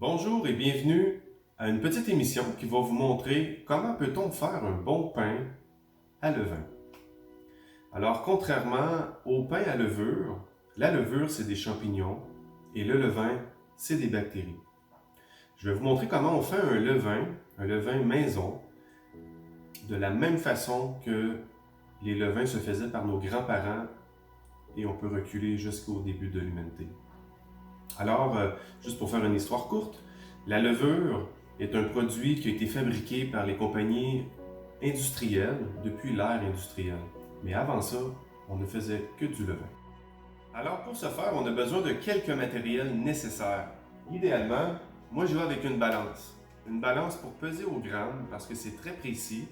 Bonjour et bienvenue à une petite émission qui va vous montrer comment peut-on faire un bon pain à levain. Alors, contrairement au pain à levure, la levure c'est des champignons et le levain c'est des bactéries. Je vais vous montrer comment on fait un levain maison, de la même façon que les levains se faisaient par nos grands-parents et on peut reculer jusqu'au début de l'humanité. Alors, juste pour faire une histoire courte, la levure est un produit qui a été fabriqué par les compagnies industrielles depuis l'ère industrielle. Mais avant ça, on ne faisait que du levain. Alors pour ce faire, on a besoin de quelques matériels nécessaires. Idéalement, moi je vais avec une balance. Une balance pour peser au gramme parce que c'est très précis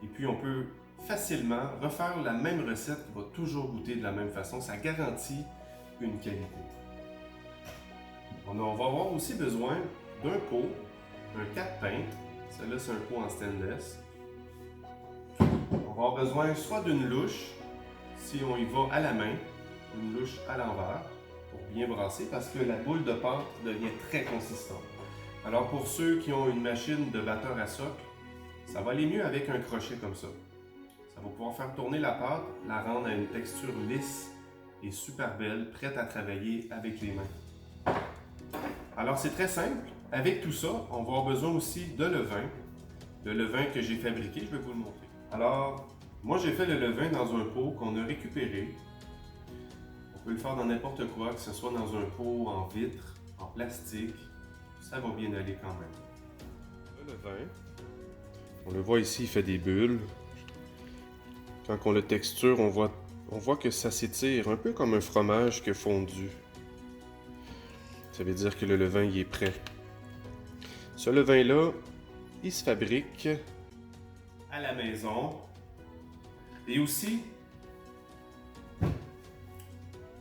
et puis on peut facilement refaire la même recette qui va toujours goûter de la même façon. Ça garantit une qualité. On va avoir aussi besoin d'un pot, un 4 pintes, celui-là c'est un pot en stainless. On va avoir besoin soit d'une louche, si on y va à la main, une louche à l'envers, pour bien brasser parce que la boule de pâte devient très consistante. Alors pour ceux qui ont une machine de batteur à socle, ça va aller mieux avec un crochet comme ça. Ça va pouvoir faire tourner la pâte, la rendre à une texture lisse et super belle, prête à travailler avec les mains. Alors c'est très simple. Avec tout ça, on va avoir besoin aussi de levain. Le levain que j'ai fabriqué, je vais vous le montrer. Alors, moi j'ai fait le levain dans un pot qu'on a récupéré. On peut le faire dans n'importe quoi, que ce soit dans un pot en vitre, en plastique. Ça va bien aller quand même. Le levain, on le voit ici, il fait des bulles. Quand on le texture, on voit que ça s'étire un peu comme un fromage qui a fondu. Ça veut dire que le levain il est prêt. Ce levain-là, il se fabrique à la maison et aussi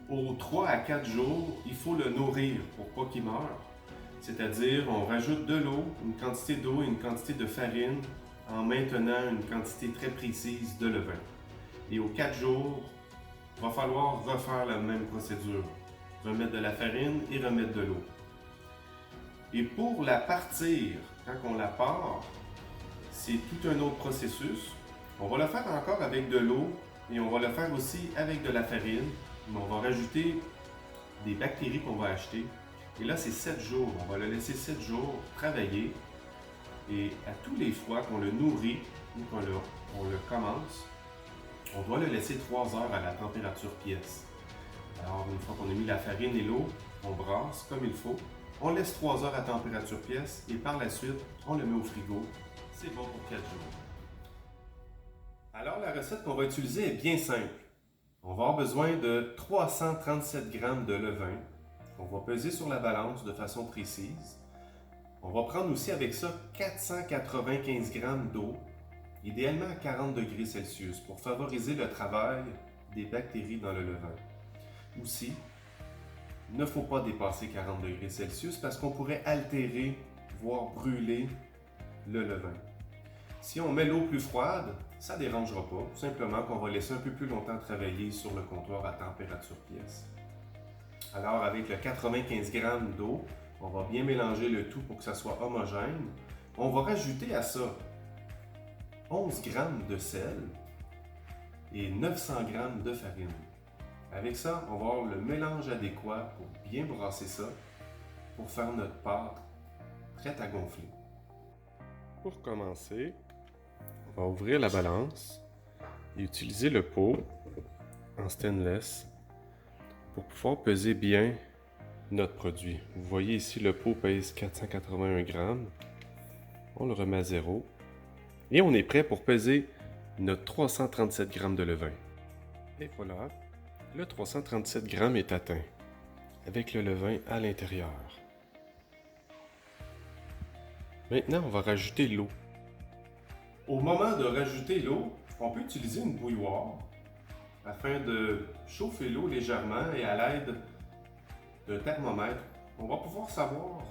aux 3 à 4 jours, il faut le nourrir pour pas qu'il meure. C'est-à-dire, on rajoute de l'eau, une quantité d'eau et une quantité de farine en maintenant une quantité très précise de levain. Et aux 4 jours, il va falloir refaire la même procédure. Remettre de la farine et remettre de l'eau. Et pour la partir, quand on la part, c'est tout un autre processus. On va le faire encore avec de l'eau et on va le faire aussi avec de la farine. Mais on va rajouter des bactéries qu'on va acheter. Et là, c'est 7 jours. On va le laisser 7 jours travailler. Et à tous les fois qu'on le nourrit ou qu'on le commence, on doit le laisser 3 heures à la température pièce. Alors, une fois qu'on a mis la farine et l'eau, on brasse comme il faut. On laisse 3 heures à température pièce et par la suite, on le met au frigo. C'est bon pour 4 jours. Alors, la recette qu'on va utiliser est bien simple. On va avoir besoin de 337 g de levain qu'on va peser sur la balance de façon précise. On va prendre aussi avec ça 495 g d'eau, idéalement à 40 degrés Celsius, pour favoriser le travail des bactéries dans le levain. Aussi, il ne faut pas dépasser 40 degrés Celsius parce qu'on pourrait altérer, voire brûler le levain. Si on met l'eau plus froide, ça ne dérangera pas, simplement qu'on va laisser un peu plus longtemps travailler sur le comptoir à température pièce. Alors avec le 95 g d'eau, on va bien mélanger le tout pour que ça soit homogène. On va rajouter à ça 11 g de sel et 900 g de farine. Avec ça, on va avoir le mélange adéquat pour bien brasser ça, pour faire notre pâte prête à gonfler. Pour commencer, on va ouvrir la balance et utiliser le pot en stainless pour pouvoir peser bien notre produit. Vous voyez ici, le pot pèse 481 g. On le remet à zéro et on est prêt pour peser notre 337 g de levain. Et voilà, le 337 g est atteint avec le levain à l'intérieur. Maintenant, on va rajouter l'eau. Au moment de rajouter l'eau, on peut utiliser une bouilloire afin de chauffer l'eau légèrement et à l'aide d'un thermomètre, on va pouvoir savoir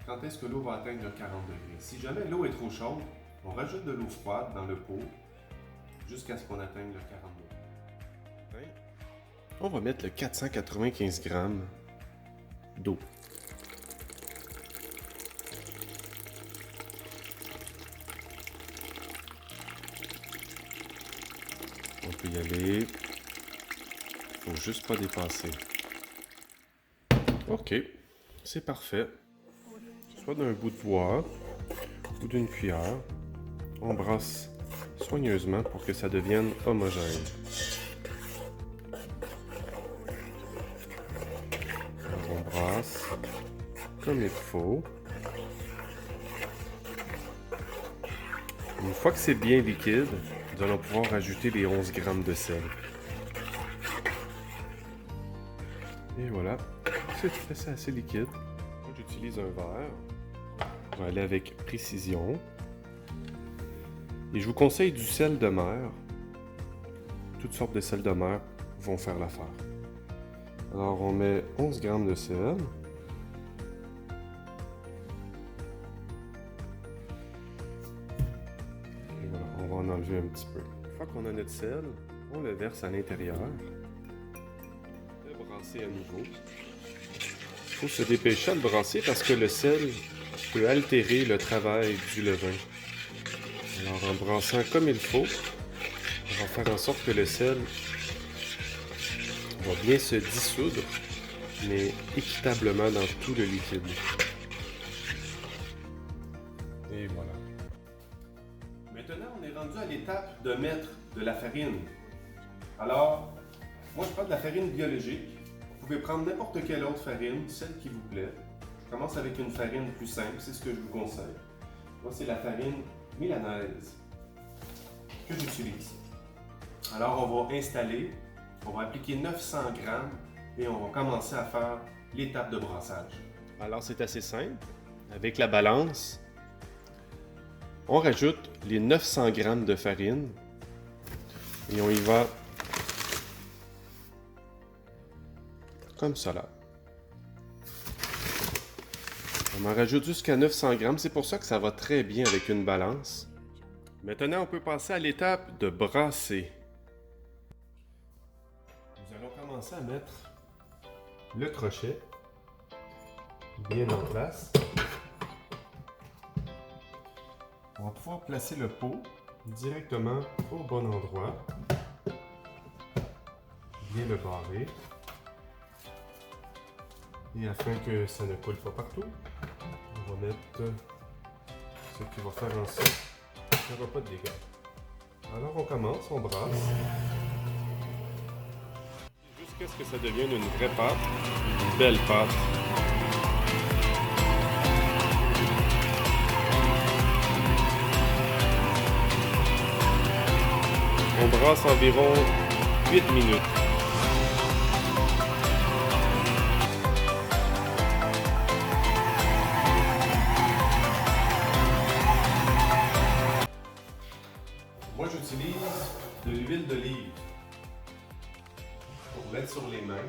quand est-ce que l'eau va atteindre 40 degrés. Si jamais l'eau est trop chaude, on rajoute de l'eau froide dans le pot jusqu'à ce qu'on atteigne le 40 degrés. On va mettre le 495 g d'eau. peut y aller. Faut juste pas dépasser. Ok, c'est parfait. Soit d'un bout de bois ou d'une cuillère, on brasse soigneusement pour que ça devienne homogène. Alors on brasse comme il faut. Une fois que c'est bien liquide, nous allons pouvoir ajouter les 11 grammes de sel. Et voilà, c'est assez liquide. Moi, j'utilise un verre. Je vais aller avec précision. Et je vous conseille du sel de mer. Toutes sortes de sel de mer vont faire l'affaire. Alors, on met 11 grammes de sel. Et voilà, on va en enlever un petit peu. Une fois qu'on a notre sel, on le verse à l'intérieur. Le brasser à nouveau. Il faut se dépêcher à le brasser parce que le sel peut altérer le travail du levain. Alors en brassant comme il faut, on va faire en sorte que le sel va bien se dissoudre, mais équitablement dans tout le liquide. Et voilà. Maintenant, on est rendu à l'étape de mettre de la farine. Alors, moi je prends de la farine biologique. Vous pouvez prendre n'importe quelle autre farine, celle qui vous plaît. Je commence avec une farine plus simple, c'est ce que je vous conseille. Moi, c'est la farine milanaise que j'utilise. Alors, on va installer, on va appliquer 900 grammes et on va commencer à faire l'étape de brassage. Alors, c'est assez simple. Avec la balance, on rajoute les 900 grammes de farine et on y va comme cela. On en rajoute jusqu'à 900 grammes, c'est pour ça que ça va très bien avec une balance. Maintenant, on peut passer à l'étape de brasser. Nous allons commencer à mettre le crochet bien en place. On va pouvoir placer le pot directement au bon endroit. Bien le barrer. Et afin que ça ne coule pas partout, on va mettre ce qui va faire en sorte qu'il n'y aura pas de dégâts. Alors on commence, on brasse. Jusqu'à ce que ça devienne une vraie pâte, une belle pâte. On brasse environ 8 minutes. Moi, j'utilise de l'huile d'olive pour mettre sur les mains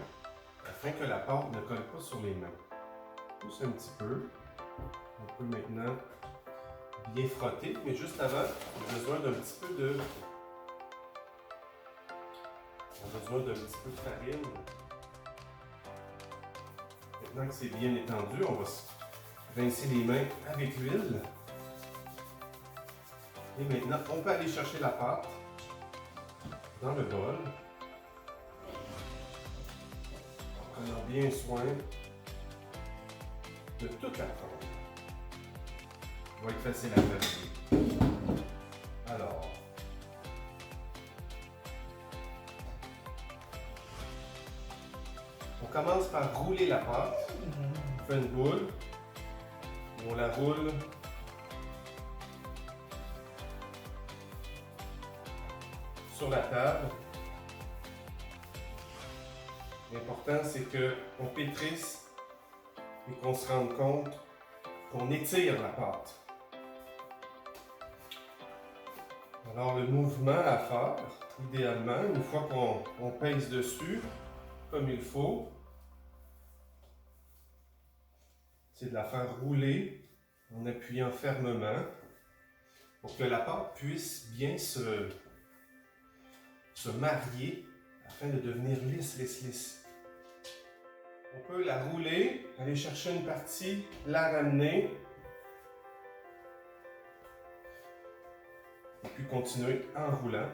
afin que la pâte ne colle pas sur les mains. Juste un petit peu. On peut maintenant bien frotter, mais juste avant, on a besoin d'un petit peu de farine. Maintenant que c'est bien étendu, on va se rincer les mains avec l'huile. Et maintenant, on peut aller chercher la pâte dans le bol. En prenant bien soin de toute la forme. Ça va être facile à faire. Alors, on commence par rouler la pâte. On fait une boule. On la roule sur la table. L'important, c'est qu'on pétrisse et qu'on se rende compte qu'on étire la pâte. Alors, le mouvement à faire, idéalement, une fois qu'on pèse dessus, comme il faut, c'est de la faire rouler en appuyant fermement pour que la pâte puisse bien se marier afin de devenir lisse, lisse, lisse. On peut la rouler, aller chercher une partie, la ramener et puis continuer en roulant.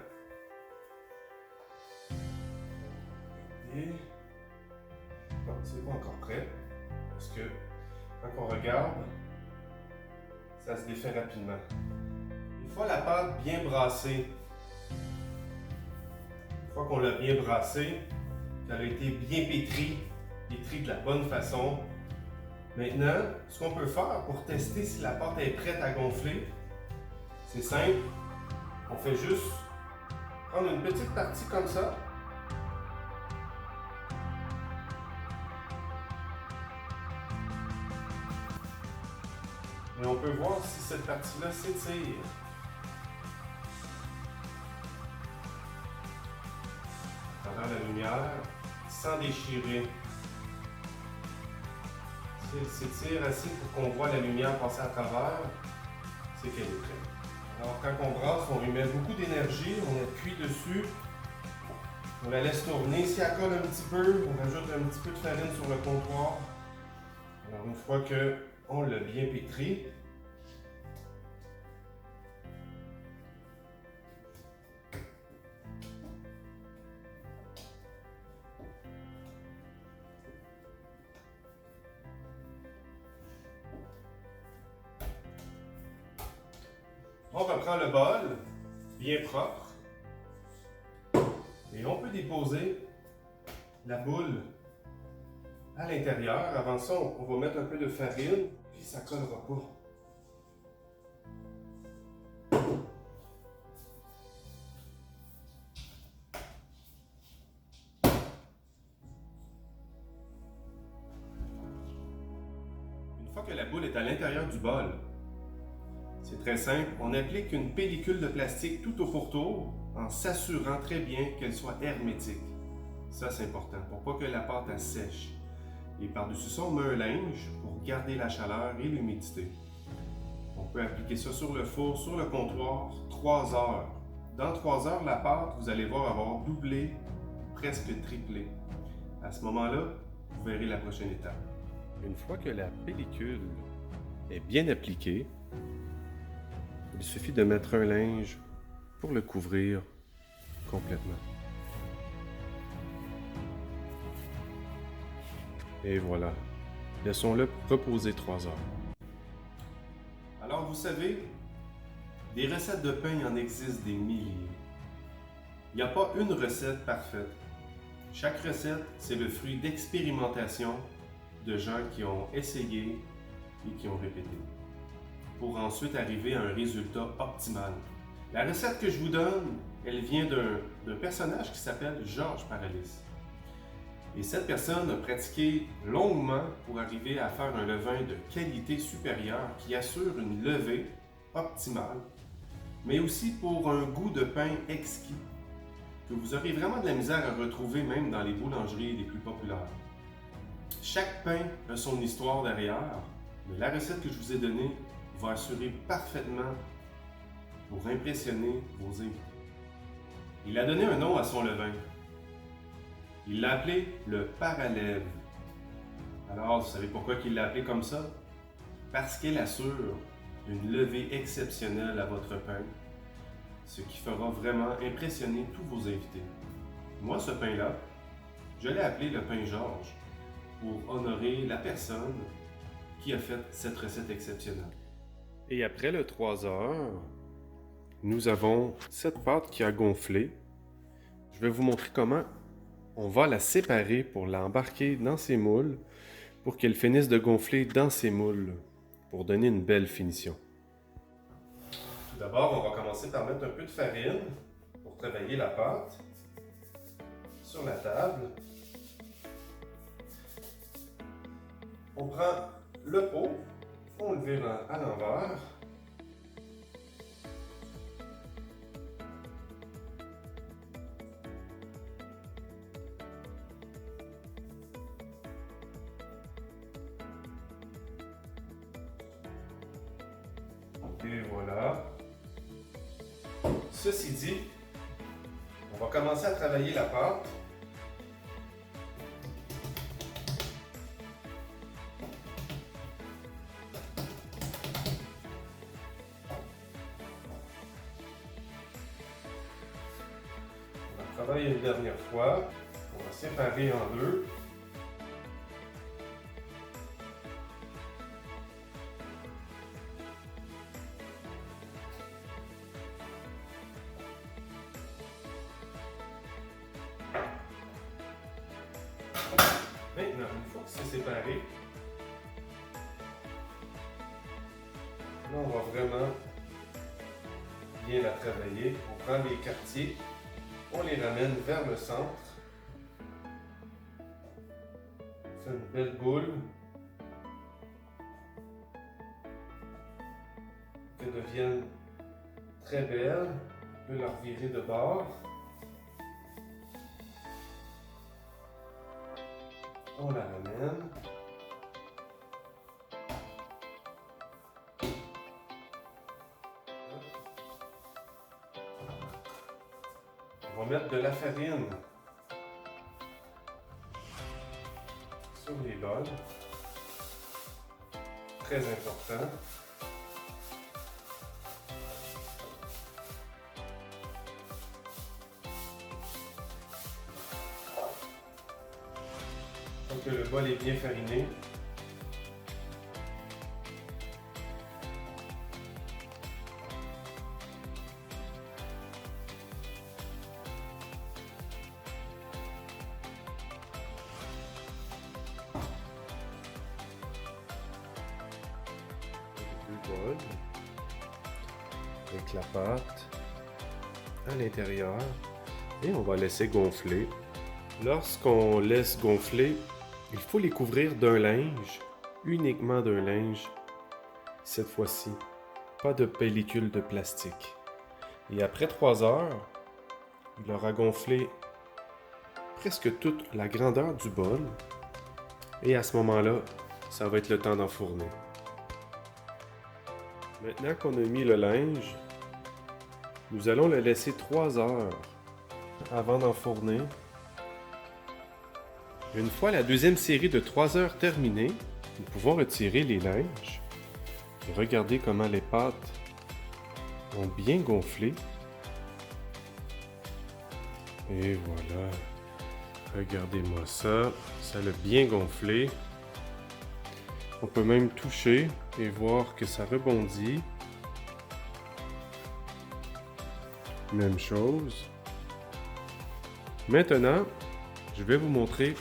Et non, c'est pas encore prêt. Parce que quand on regarde, ça se défait rapidement. Une fois la pâte bien brassée, une fois qu'on l'a bien brassée, qu'elle a été bien pétrie de la bonne façon, maintenant, ce qu'on peut faire pour tester si la pâte est prête à gonfler, c'est simple. On fait juste prendre une petite partie comme ça. Et on peut voir si cette partie-là s'étire. À travers la lumière, sans déchirer. Si elle s'étire assez pour qu'on voit la lumière passer à travers, c'est qu'elle est prête. Alors quand on brasse, on lui met beaucoup d'énergie, on appuie dessus, on la laisse tourner. Si elle colle un petit peu, on rajoute un petit peu de farine sur le comptoir. Alors une fois qu'on l'a bien pétri, on reprend le bol, bien propre, et on peut déposer la boule à l'intérieur. Avant ça, on va mettre un peu de farine, puis ça ne collera pas. Une fois que la boule est à l'intérieur du bol, c'est très simple, on applique une pellicule de plastique tout au pourtour en s'assurant très bien qu'elle soit hermétique. Ça, c'est important pour pas que la pâte elle sèche. Et par-dessus ça, on met un linge pour garder la chaleur et l'humidité. On peut appliquer ça sur le four, sur le comptoir, 3 heures. Dans 3 heures, la pâte, vous allez voir, avoir doublé, presque triplé. À ce moment-là, vous verrez la prochaine étape. Une fois que la pellicule est bien appliquée, il suffit de mettre un linge pour le couvrir complètement. Et voilà, laissons-le reposer 3 heures. Alors vous savez, des recettes de pain, il en existe des milliers. Il n'y a pas une recette parfaite. Chaque recette, c'est le fruit d'expérimentation de gens qui ont essayé et qui ont répété, pour ensuite arriver à un résultat optimal. La recette que je vous donne, elle vient d'un personnage qui s'appelle Georges Paralis. Et cette personne a pratiqué longuement pour arriver à faire un levain de qualité supérieure qui assure une levée optimale, mais aussi pour un goût de pain exquis, que vous aurez vraiment de la misère à retrouver même dans les boulangeries les plus populaires. Chaque pain a son histoire derrière, mais la recette que je vous ai donnée va assurer parfaitement pour impressionner vos invités. Il a donné un nom à son levain. Il l'a appelé le Paralève. Alors, vous savez pourquoi il l'a appelé comme ça? Parce qu'elle assure une levée exceptionnelle à votre pain, ce qui fera vraiment impressionner tous vos invités. Moi, ce pain-là, je l'ai appelé le pain Georges, pour honorer la personne qui a fait cette recette exceptionnelle. Et après le 3 heures, nous avons cette pâte qui a gonflé. Je vais vous montrer comment on va la séparer pour l'embarquer dans ces moules pour qu'elle finisse de gonfler dans ces moules pour donner une belle finition. Tout d'abord, on va commencer par mettre un peu de farine pour travailler la pâte sur la table. On prend le pot, on le vire à l'envers. Et voilà. Ceci dit, on va commencer à travailler la pâte. On va travailler une dernière fois pour séparer en deux. Maintenant, une fois que c'est séparé, là, on va vraiment bien la travailler. On prend les quartiers, on les ramène vers le centre. On fait une belle boule. Qu'elles deviennent très belles. On peut la revirer de bord. On la ramène. On va mettre de la farine sur les bols. Très important. Donc que le bol est bien fariné. Bol avec la pâte à l'intérieur et on va laisser gonfler. Lorsqu'on laisse gonfler, il faut les couvrir d'un linge, uniquement d'un linge. Cette fois-ci, pas de pellicule de plastique. Et après 3 heures, il aura gonflé presque toute la grandeur du bol. Et à ce moment-là, ça va être le temps d'enfourner. Maintenant qu'on a mis le linge, nous allons le laisser 3 heures avant d'enfourner. Une fois la deuxième série de 3 heures terminée, nous pouvons retirer les linges et regarder comment les pâtes ont bien gonflé. Et voilà, regardez-moi ça, ça a bien gonflé. On peut même toucher et voir que ça rebondit. Même chose. Maintenant, je vais vous montrer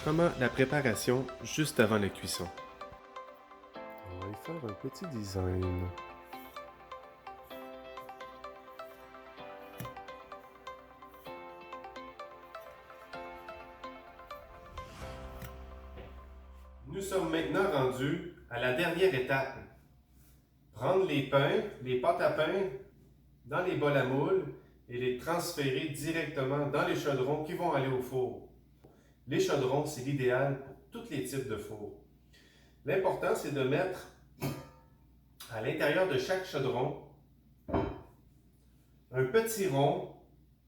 comment la préparation juste avant la cuisson. On va y faire un petit design. Nous sommes maintenant rendus à la dernière étape. Prendre les pains, les pâtes à pain dans les bols à moule et les transférer directement dans les chaudrons qui vont aller au four. Les chaudrons, c'est l'idéal pour tous les types de fours. L'important, c'est de mettre à l'intérieur de chaque chaudron un petit rond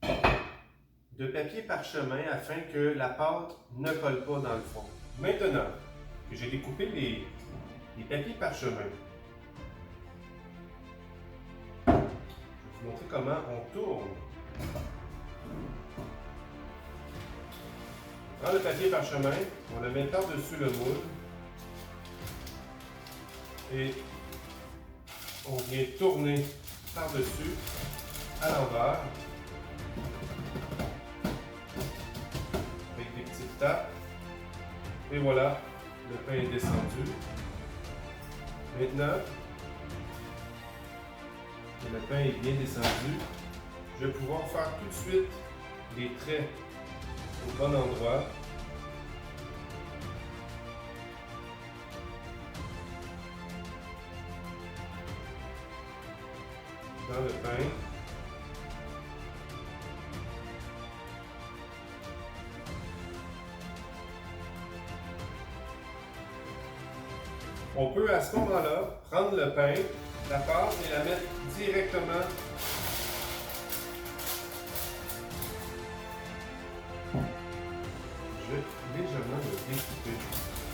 de papier parchemin afin que la pâte ne colle pas dans le fond. Maintenant que j'ai découpé les papiers parchemin, je vais vous montrer comment on tourne. On prend le papier parchemin, on le met par-dessus le moule et on vient tourner par-dessus à l'envers avec des petites tapes. Et voilà, le pain est descendu. Maintenant que le pain est bien descendu, je vais pouvoir faire tout de suite les traits au bon endroit. Dans le pain. On peut à ce moment-là prendre le pain, la pâte et la mettre directement je vais légèrement le découper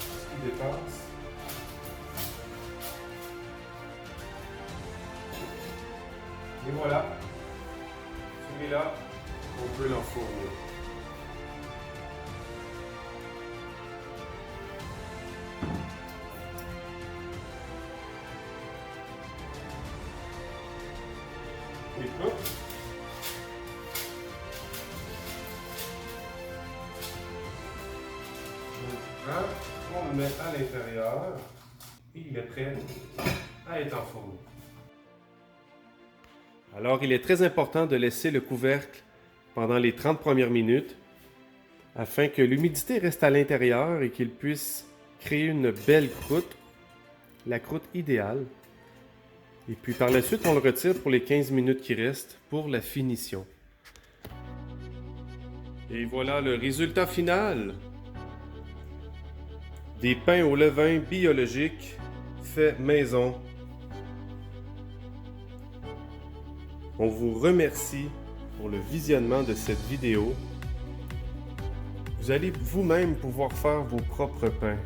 ce qui dépasse. Et voilà, celui-là, on peut l'enfourner. découpe. On le met à l'intérieur et il est prêt à être enfourné. Alors, il est très important de laisser le couvercle pendant les 30 premières minutes afin que l'humidité reste à l'intérieur et qu'il puisse créer une belle croûte, la croûte idéale. Et puis par la suite, on le retire pour les 15 minutes qui restent pour la finition. Et voilà le résultat final. Des pains au levain biologiques faits maison. On vous remercie pour le visionnement de cette vidéo. Vous allez vous-même pouvoir faire vos propres pains.